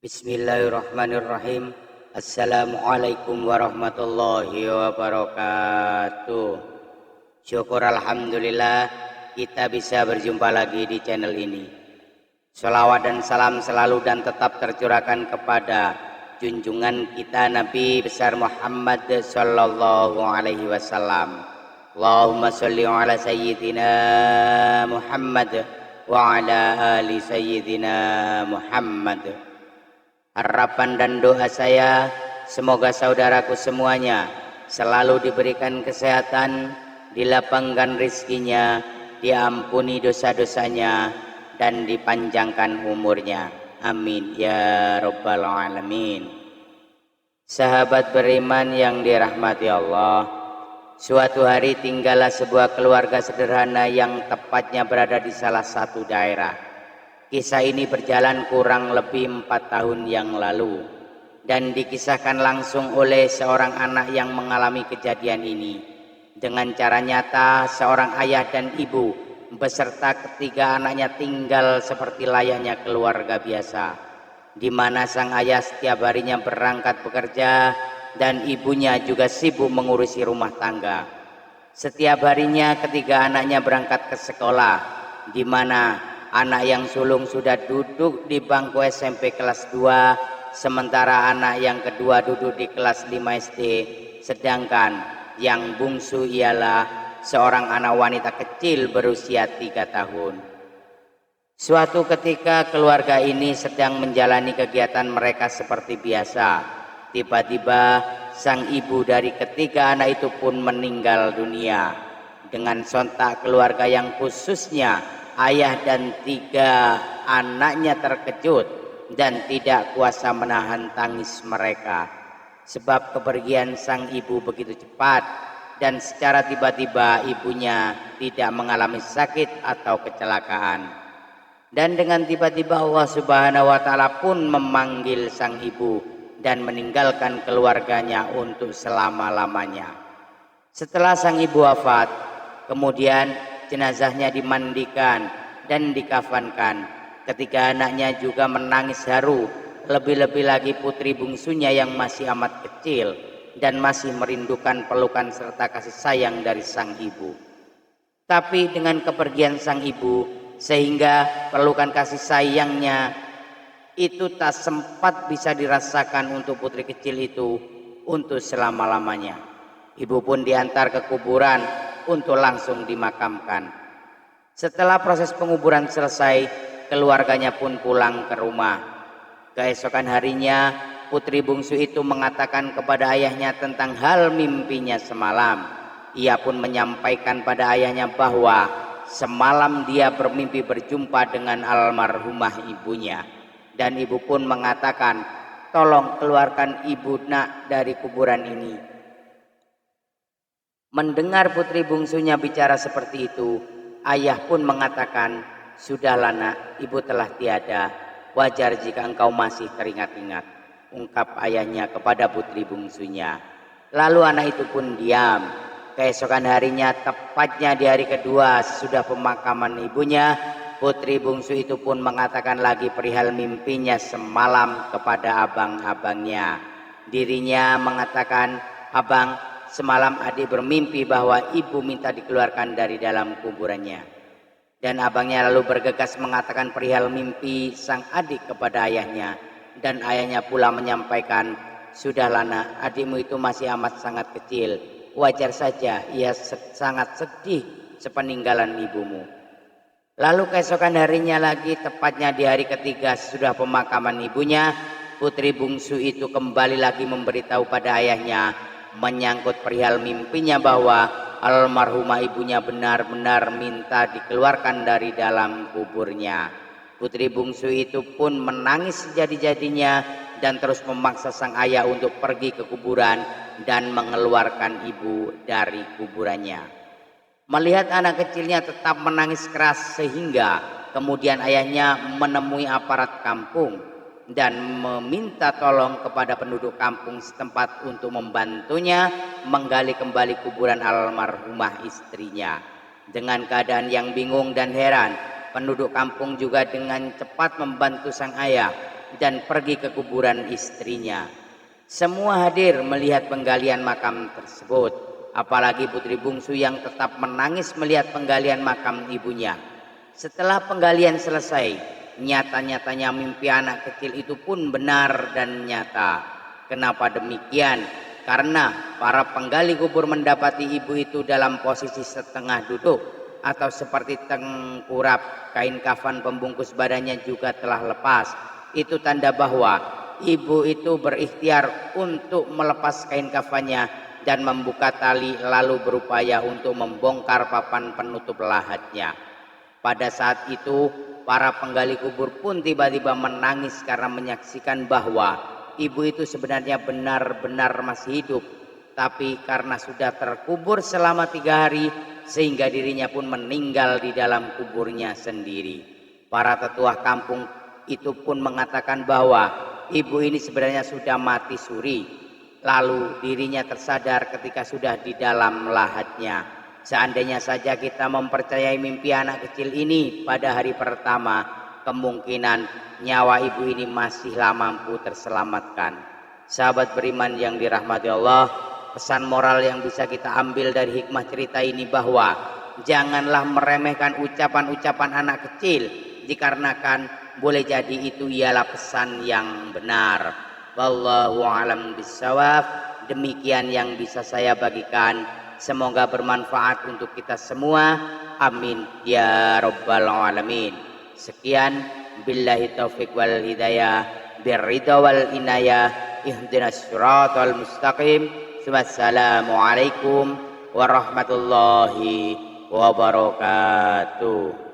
Bismillahirrahmanirrahim. Assalamualaikum warahmatullahi wabarakatuh. Syukur alhamdulillah kita bisa berjumpa lagi di channel ini. Shalawat dan salam selalu dan tetap tercurahkan kepada junjungan kita Nabi besar Muhammad sallallahu alaihi wasallam. Allahumma sholli ala sayyidina Muhammad wa ala ali sayyidina Muhammad. Harapan dan doa saya semoga saudaraku semuanya selalu diberikan kesehatan, dilapangkan rizkinya, diampuni dosa-dosanya, dan dipanjangkan umurnya. Amin ya rabbal alamin. Sahabat beriman yang dirahmati Allah, suatu hari tinggallah sebuah keluarga sederhana yang tepatnya berada di salah satu daerah. Kisah ini berjalan kurang lebih 4 tahun yang lalu dan dikisahkan langsung oleh seorang anak yang mengalami kejadian ini. Dengan cara nyata, seorang ayah dan ibu beserta ketiga anaknya tinggal seperti layaknya keluarga biasa, di mana sang ayah setiap harinya berangkat bekerja dan ibunya juga sibuk mengurusi rumah tangga. Setiap harinya ketiga anaknya berangkat ke sekolah, di mana anak yang sulung sudah duduk di bangku SMP kelas 2, sementara anak yang kedua duduk di kelas 5 SD, sedangkan yang bungsu ialah seorang anak wanita kecil berusia 3 tahun. Suatu ketika keluarga ini sedang menjalani kegiatan mereka seperti biasa. Tiba-tiba sang ibu dari ketiga anak itu pun meninggal dunia. Dengan sontak keluarga yang khususnya ayah dan 3 anaknya terkejut dan tidak kuasa menahan tangis mereka. Sebab kepergian sang ibu begitu cepat dan secara tiba-tiba ibunya tidak mengalami sakit atau kecelakaan. Dan dengan tiba-tiba Allah Subhanahu wa Ta'ala pun memanggil sang ibu dan meninggalkan keluarganya untuk selama-lamanya. Setelah sang ibu wafat, kemudian jenazahnya dimandikan dan dikafankan. Ketiga anaknya juga menangis haru, lebih-lebih lagi putri bungsunya yang masih amat kecil dan masih merindukan pelukan serta kasih sayang dari sang ibu. Tapi dengan kepergian sang ibu, sehingga pelukan kasih sayangnya itu tak sempat bisa dirasakan untuk putri kecil itu untuk selama-lamanya. Ibu pun diantar ke kuburan untuk langsung dimakamkan. Setelah proses penguburan selesai, keluarganya pun pulang ke rumah. Keesokan harinya, putri bungsu itu mengatakan kepada ayahnya tentang hal mimpinya semalam. Ia pun menyampaikan pada ayahnya bahwa semalam dia bermimpi berjumpa dengan almarhumah ibunya. Dan ibu pun mengatakan, tolong keluarkan ibu nak dari kuburan ini. Mendengar putri bungsunya bicara seperti itu, ayah pun mengatakan, sudahlah nak, ibu telah tiada. Wajar jika engkau masih teringat-ingat, ungkap ayahnya kepada putri bungsunya. Lalu anak itu pun diam. Keesokan harinya, tepatnya di hari kedua sudah pemakaman ibunya, putri bungsu itu pun mengatakan lagi perihal mimpinya semalam kepada abang-abangnya. Dirinya mengatakan, abang, semalam adik bermimpi bahwa ibu minta dikeluarkan dari dalam kuburannya. Dan abangnya lalu bergegas mengatakan perihal mimpi sang adik kepada ayahnya. Dan ayahnya pula menyampaikan, sudahlah nak, adikmu itu masih amat sangat kecil. Wajar saja ia sangat sedih sepeninggalan ibumu. Lalu keesokan harinya lagi, tepatnya di hari ketiga sudah pemakaman ibunya, putri bungsu itu kembali lagi memberitahu pada ayahnya menyangkut perihal mimpinya bahwa almarhumah ibunya benar-benar minta dikeluarkan dari dalam kuburnya. Putri bungsu itu pun menangis sejadi-jadinya dan terus memaksa sang ayah untuk pergi ke kuburan dan mengeluarkan ibu dari kuburannya. Melihat anak kecilnya tetap menangis keras sehingga kemudian ayahnya menemui aparat kampung dan meminta tolong kepada penduduk kampung setempat untuk membantunya menggali kembali kuburan almarhumah istrinya. Dengan keadaan yang bingung dan heran, penduduk kampung juga dengan cepat membantu sang ayah dan pergi ke kuburan istrinya. Semua hadir melihat penggalian makam tersebut, apalagi putri bungsu yang tetap menangis melihat penggalian makam ibunya. Setelah penggalian selesai, nyata-nyatanya mimpi anak kecil itu pun benar dan nyata. Kenapa demikian? Karena para penggali kubur mendapati ibu itu dalam posisi setengah duduk atau seperti tengkurap, kain kafan pembungkus badannya juga telah lepas. Itu tanda bahwa ibu itu berikhtiar untuk melepas kain kafannya dan membuka tali, lalu berupaya untuk membongkar papan penutup lahatnya. Pada saat itu para penggali kubur pun tiba-tiba menangis karena menyaksikan bahwa ibu itu sebenarnya benar-benar masih hidup, tapi karena sudah terkubur selama 3 hari sehingga dirinya pun meninggal di dalam kuburnya sendiri. Para tetua kampung itu pun mengatakan bahwa ibu ini sebenarnya sudah mati suri, lalu dirinya tersadar ketika sudah di dalam lahatnya. Seandainya saja kita mempercayai mimpi anak kecil ini pada hari pertama, kemungkinan nyawa ibu ini masihlah mampu terselamatkan. Sahabat beriman yang dirahmati Allah, pesan moral yang bisa kita ambil dari hikmah cerita ini bahwa janganlah meremehkan ucapan-ucapan anak kecil, dikarenakan boleh jadi itu ialah pesan yang benar. Wallahu a'lam bishawab. Demikian yang bisa saya bagikan. Semoga bermanfaat untuk kita semua. Amin ya rabbal alamin. Sekian, billahi taufiq wal hidayah, birridha wal inayah, ihdinas siratal mustaqim. Wassalamualaikum warahmatullahi wabarakatuh.